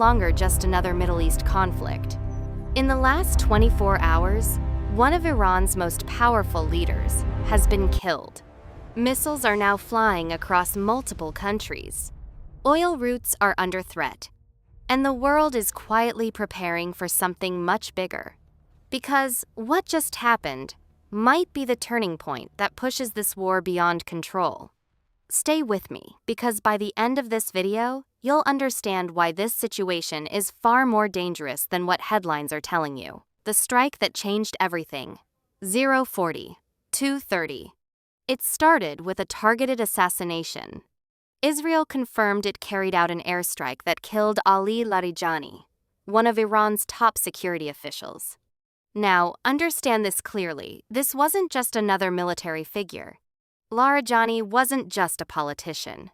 longer just another Middle East conflict. In the last 24 hours, one of Iran's most powerful leaders has been killed. Missiles are now flying across multiple countries. Oil routes are under threat, and the world is quietly preparing for something much bigger. Because what just happened might be the turning point that pushes this war beyond control. Stay with me, because by the end of this video, you'll understand why this situation is far more dangerous than what headlines are telling you. The strike that changed everything. 040, 230. It started with a targeted assassination. Israel confirmed it carried out an airstrike that killed Ali Larijani, one of Iran's top security officials. Now, understand this clearly, this wasn't just another military figure. Larijani wasn't just a politician.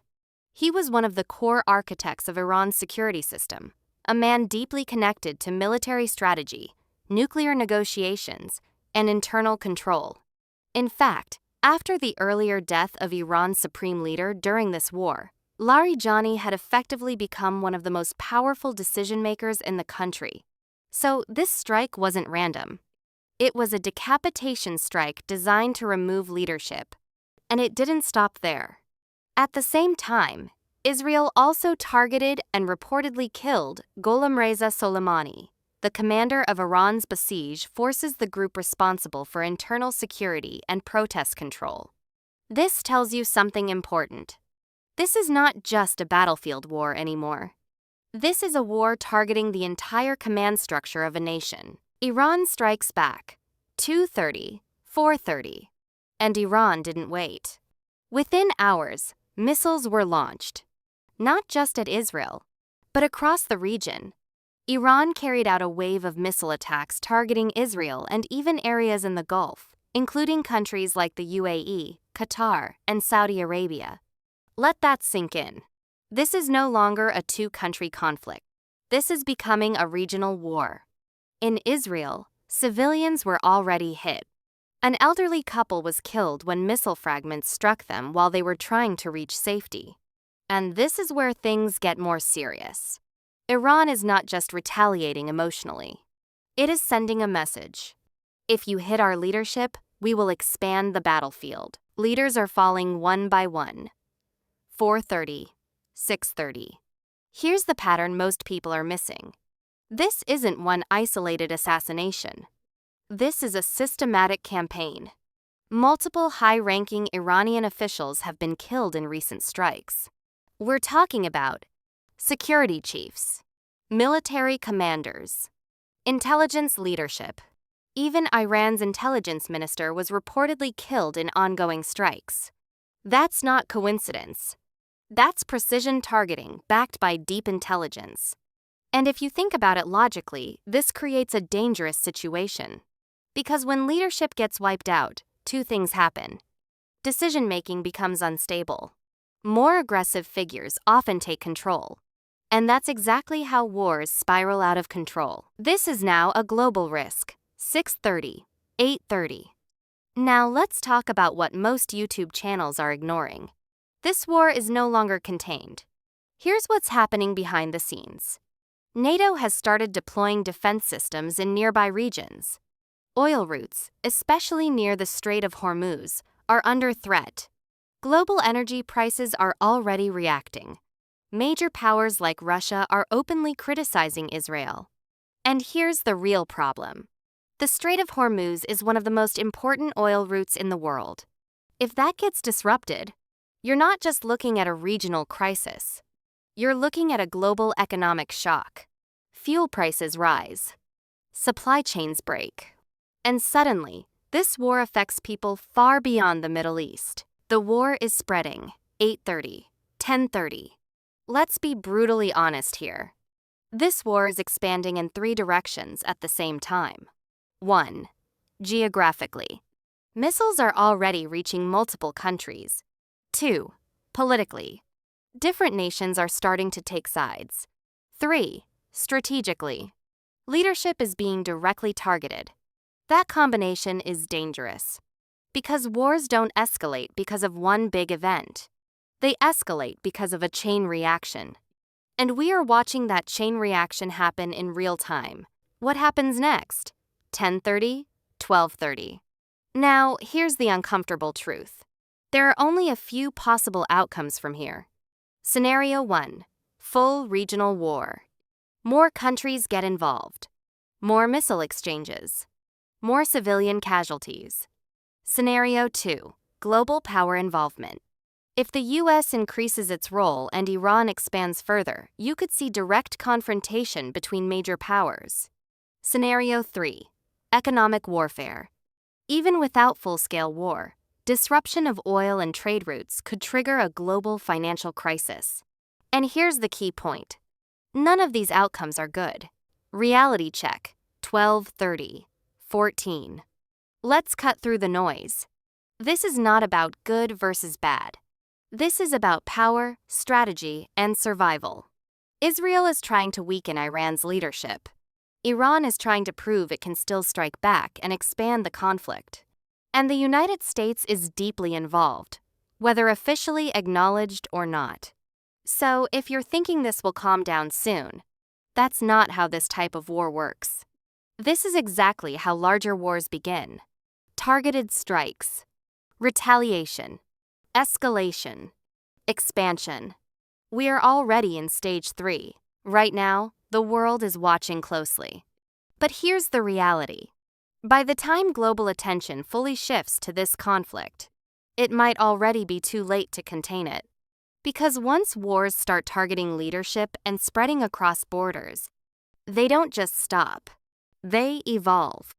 He was one of the core architects of Iran's security system, a man deeply connected to military strategy, nuclear negotiations, and internal control. In fact, after the earlier death of Iran's supreme leader during this war, Larijani had effectively become one of the most powerful decision-makers in the country. So this strike wasn't random. It was a decapitation strike designed to remove leadership. And it didn't stop there. At the same time, Israel also targeted and reportedly killed Reza Soleimani, the commander of Iran's Basij forces, the group responsible for internal security and protest control. This tells you something important. This is not just a battlefield war anymore. This is a war targeting the entire command structure of a nation. Iran strikes back. 2:30, 4:30. And Iran didn't wait. Within hours, missiles were launched. Not just at Israel, but across the region. Iran carried out a wave of missile attacks targeting Israel and even areas in the Gulf, including countries like the UAE, Qatar, and Saudi Arabia. Let that sink in. This is no longer a two-country conflict. This is becoming a regional war. In Israel, civilians were already hit. An elderly couple was killed when missile fragments struck them while they were trying to reach safety. And this is where things get more serious. Iran is not just retaliating emotionally. It is sending a message. If you hit our leadership, we will expand the battlefield. Leaders are falling one by one. 4:30, 6:30. Here's the pattern most people are missing. This isn't one isolated assassination. This is a systematic campaign. Multiple high-ranking Iranian officials have been killed in recent strikes. We're talking about security chiefs, military commanders, intelligence leadership. Even Iran's intelligence minister was reportedly killed in ongoing strikes. That's not coincidence. That's precision targeting backed by deep intelligence. And if you think about it logically, this creates a dangerous situation. Because when leadership gets wiped out, two things happen. Decision-making becomes unstable. More aggressive figures often take control. And that's exactly how wars spiral out of control. This is now a global risk. 6:30, 8:30. Now let's talk about what most YouTube channels are ignoring. This war is no longer contained. Here's what's happening behind the scenes. NATO has started deploying defense systems in nearby regions. Oil routes, especially near the Strait of Hormuz, are under threat. Global energy prices are already reacting. Major powers like Russia are openly criticizing Israel. And here's the real problem. The Strait of Hormuz is one of the most important oil routes in the world. If that gets disrupted, you're not just looking at a regional crisis. You're looking at a global economic shock. Fuel prices rise. Supply chains break. And suddenly, this war affects people far beyond the Middle East. The war is spreading. 8:30, 10:30. Let's be brutally honest here. This war is expanding in three directions at the same time. 1. Geographically. Missiles are already reaching multiple countries. 2. Politically. Different nations are starting to take sides. 3. Strategically. Leadership is being directly targeted. That combination is dangerous. Because wars don't escalate because of one big event. They escalate because of a chain reaction. And we are watching that chain reaction happen in real time. What happens next? 10:30, 12:30. Now, here's the uncomfortable truth. There are only a few possible outcomes from here. Scenario 1. Full regional war. More countries get involved. More missile exchanges. More civilian casualties. Scenario 2. Global power involvement. If the US increases its role and Iran expands further, you could see direct confrontation between major powers. Scenario 3. Economic warfare. Even without full-scale war, disruption of oil and trade routes could trigger a global financial crisis. And here's the key point. None of these outcomes are good. Reality check, 12:30, 14. Let's cut through the noise. This is not about good versus bad. This is about power, strategy, and survival. Israel is trying to weaken Iran's leadership. Iran is trying to prove it can still strike back and expand the conflict. And the United States is deeply involved, whether officially acknowledged or not. So, if you're thinking this will calm down soon, that's not how this type of war works. This is exactly how larger wars begin. Targeted strikes, retaliation, escalation, expansion. We are already in stage 3. Right now, the world is watching closely. But here's the reality. By the time global attention fully shifts to this conflict, it might already be too late to contain it. Because once wars start targeting leadership and spreading across borders, they don't just stop. They evolve.